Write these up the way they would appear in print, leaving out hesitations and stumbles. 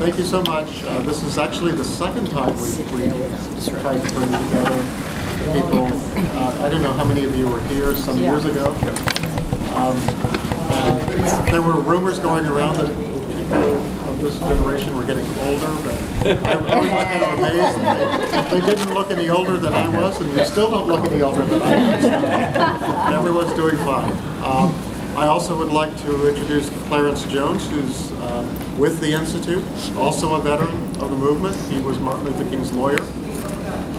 Thank you so much. This is actually the second time we've tried to bring together people. I don't know how many of you were here some years ago. There were rumors going around that people of this generation were getting older, but I was kind of amazed that they didn't look any older than I was, and you still don't look any older than I was. And everyone's doing fine. I also would like to introduce Clarence Jones, who's with the Institute, also a veteran of the movement. He was Martin Luther King's lawyer,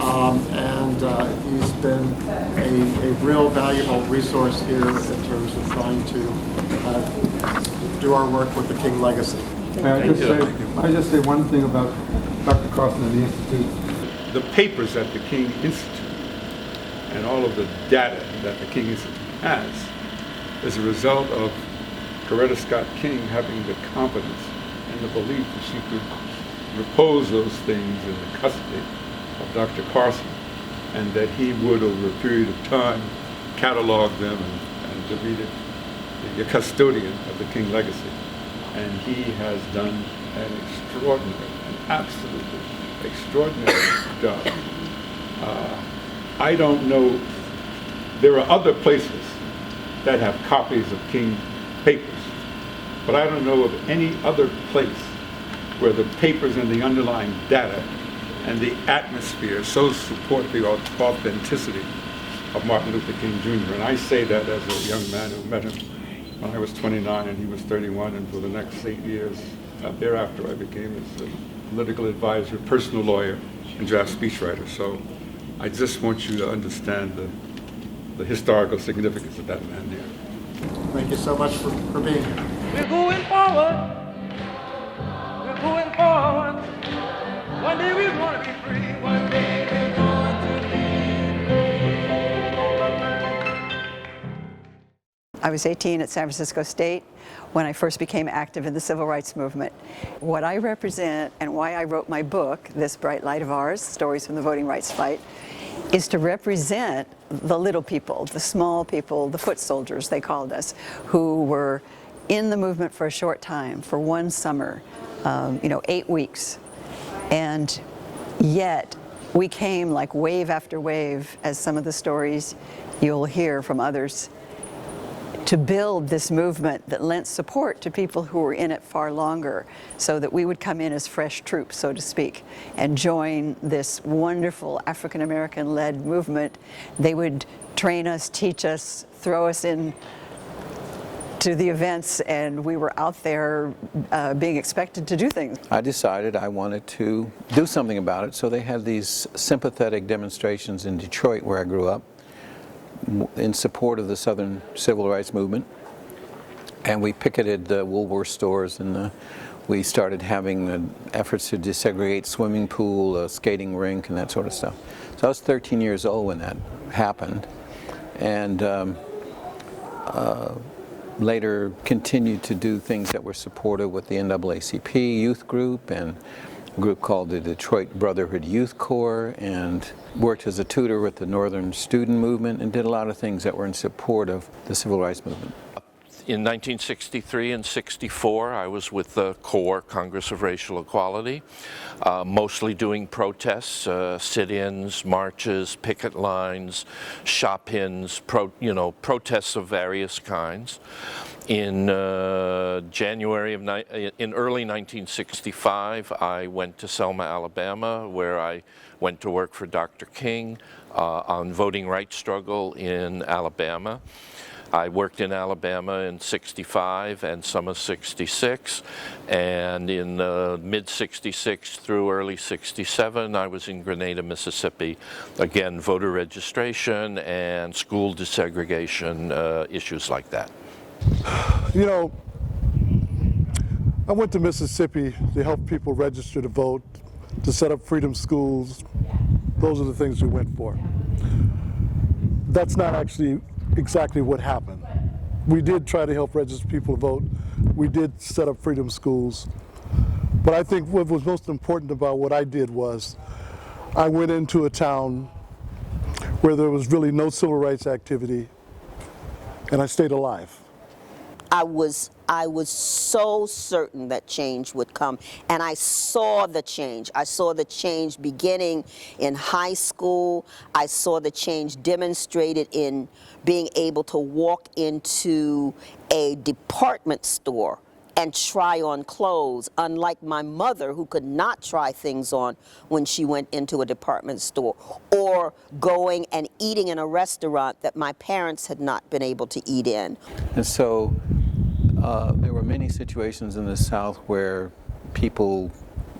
and he's been a real valuable resource here in terms of trying to do our work with the King legacy. I just say one thing about Dr. Carson and the Institute. The papers at the King Institute and all of the data that the King Institute has is a result of Coretta Scott King having the confidence and the belief that she could repose those things in the custody of Dr. Carson, and that he would, over a period of time, catalog them and to be the custodian of the King legacy. And he has done an absolutely extraordinary job. I don't know, there are other places that have copies of King papers, but I don't know of any other place where the papers and the underlying data and the atmosphere so support the authenticity of Martin Luther King Jr. And I say that as a young man who met him when I was 29 and he was 31, and for the next 8 years thereafter I became his political advisor, personal lawyer, and draft speechwriter. So I just want you to understand the historical significance of that man there. Thank you so much for being here. We're going forward. We're going forward. One day we're going to be free. One day we're going to be. I was 18 at San Francisco State when I first became active in the civil rights movement. What I represent and why I wrote my book, This Bright Light of Ours, Stories from the Voting Rights Fight, is to represent the little people, the small people, the foot soldiers, they called us, who were in the movement for a short time, for one summer, 8 weeks. And yet we came like wave after wave, as some of the stories you'll hear from others, to build this movement that lent support to people who were in it far longer, so that we would come in as fresh troops, so to speak, and join this wonderful African-American-led movement. They would train us, teach us, throw us in to the events, and we were out there being expected to do things. I decided I wanted to do something about it, so they had these sympathetic demonstrations in Detroit, where I grew up, in support of the Southern Civil Rights Movement, and we picketed the Woolworth stores, and we started having efforts to desegregate swimming pool, a skating rink, and that sort of stuff. So I was 13 years old when that happened, and later continued to do things that were supportive with the NAACP youth group and a group called the Detroit Brotherhood Youth Corps, and worked as a tutor with the Northern Student Movement, and did a lot of things that were in support of the Civil Rights Movement. In 1963 and 64, I was with the CORE, Congress of Racial Equality, mostly doing protests, sit-ins, marches, picket lines, shop-ins, protests of various kinds. In early 1965, I went to Selma, Alabama, where I went to work for Dr. King on voting rights struggle in Alabama. I worked in Alabama in '65 and some of '66, and in mid-'66 through early '67, I was in Grenada, Mississippi. Again, voter registration and school desegregation, issues like that. You know, I went to Mississippi to help people register to vote, to set up freedom schools. Those are the things we went for. That's not actually exactly what happened. We did try to help register people to vote. We did set up freedom schools. But I think what was most important about what I did was I went into a town where there was really no civil rights activity, and I stayed alive. I was so certain that change would come, and I saw the change. I saw the change beginning in high school. I saw the change demonstrated in being able to walk into a department store and try on clothes, unlike my mother, who could not try things on when she went into a department store, or going and eating in a restaurant that my parents had not been able to eat in. And so there were many situations in the South where people,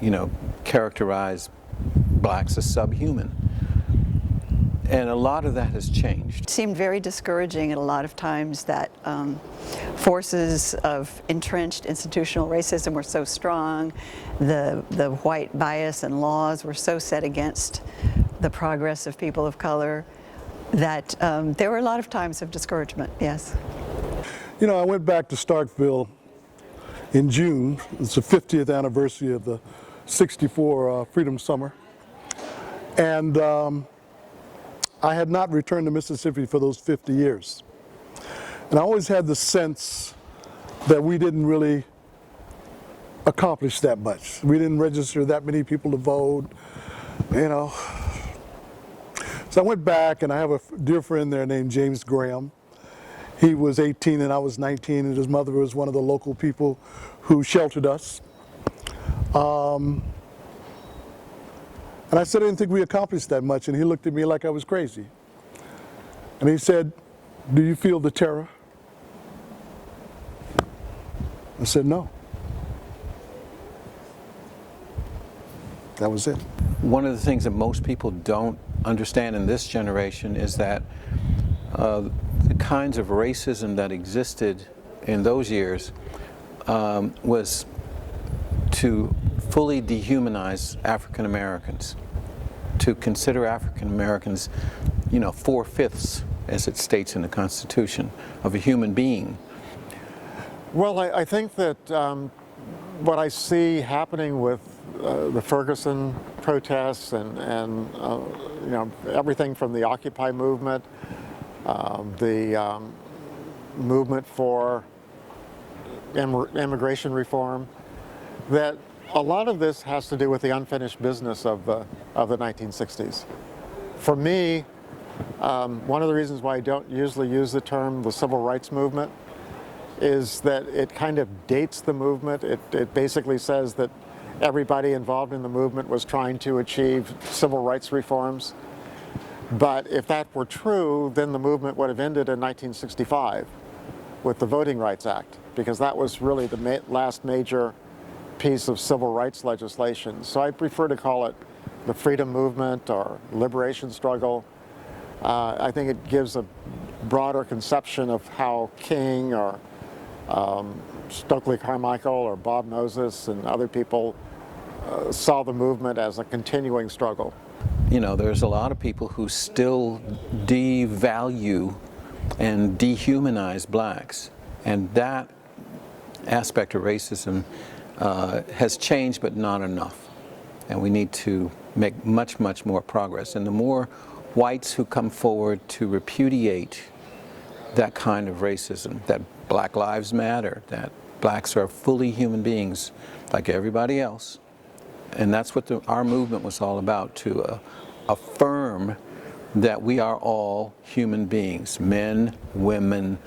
you know, characterized blacks as subhuman. And a lot of that has changed. It seemed very discouraging at a lot of times that forces of entrenched institutional racism were so strong, the white bias and laws were so set against the progress of people of color, that there were a lot of times of discouragement, yes. You know, I went back to Starkville in June. It's the 50th anniversary of the '64 Freedom Summer. And I had not returned to Mississippi for those 50 years. And I always had the sense that we didn't really accomplish that much. We didn't register that many people to vote, you know. So I went back, and I have a dear friend there named James Graham. He was 18 and I was 19, and his mother was one of the local people who sheltered us. And I said I didn't think we accomplished that much, and he looked at me like I was crazy. And he said, "Do you feel the terror?" I said, "No." That was it. One of the things that most people don't understand in this generation is that the kinds of racism that existed in those years was to fully dehumanize African Americans, to consider African Americans, you know, 4/5, as it states in the Constitution, of a human being. Well, I think that what I see happening with the Ferguson protests and you know, everything from the Occupy movement, the movement for immigration reform, that a lot of this has to do with the unfinished business of the 1960s. For me, one of the reasons why I don't usually use the term the civil rights movement is that it kind of dates the movement. It basically says that everybody involved in the movement was trying to achieve civil rights reforms. But if that were true, then the movement would have ended in 1965 with the Voting Rights Act, because that was really the last major piece of civil rights legislation. So I prefer to call it the freedom movement or liberation struggle. I think it gives a broader conception of how King or Stokely Carmichael or Bob Moses and other people saw the movement as a continuing struggle. You know, there's a lot of people who still devalue and dehumanize blacks, and that aspect of racism has changed, but not enough. And we need to make much, much more progress. And the more whites who come forward to repudiate that kind of racism, that Black Lives Matter, that blacks are fully human beings like everybody else, and that's what our movement was all about, to affirm that we are all human beings, men, women,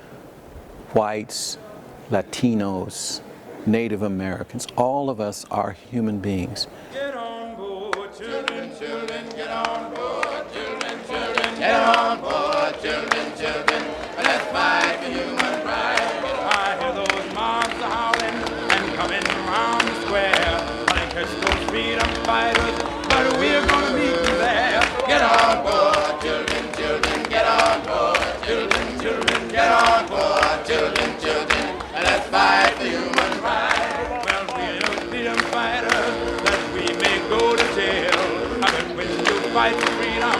whites, Latinos, Native Americans. All of us are human beings. Get on board, children, children, get on board, children, children, get on board, children, children, let's fight. fight for human rights. I hear those mobs howling and coming around the square. I catch those freedom fighters, but we're gonna meet them there. Get on board, children, children, get on board. Children, children, get on board. Children, children, and let's fight for human rights. Well, we're the freedom fighters that we may go to jail. But when you fight for freedom,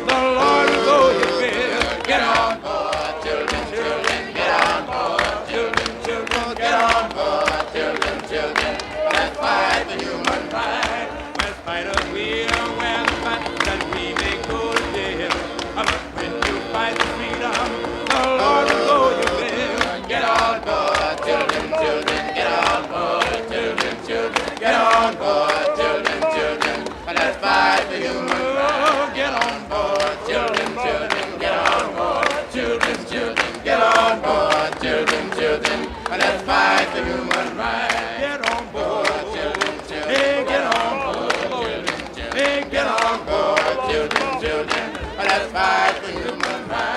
the Lord will go your will. Get on board, children, children, get on board. Children, children, get on board. Children, children, let's fight for human rights. Let's fight us, we are wear the fight that we may go to jail. But when you fight for freedom, the Lord will go your will. Get on board, children, children, get on board. Children, children, get on board. Children, children, let's fight for human rights. Get on board, children, children, get on board. Children, children, get on board. Children, children, let's fight for human rights. Get on board, children, children. Hey, get on board, children, children. Hey, get on board, children, children. Let's fight for human rights.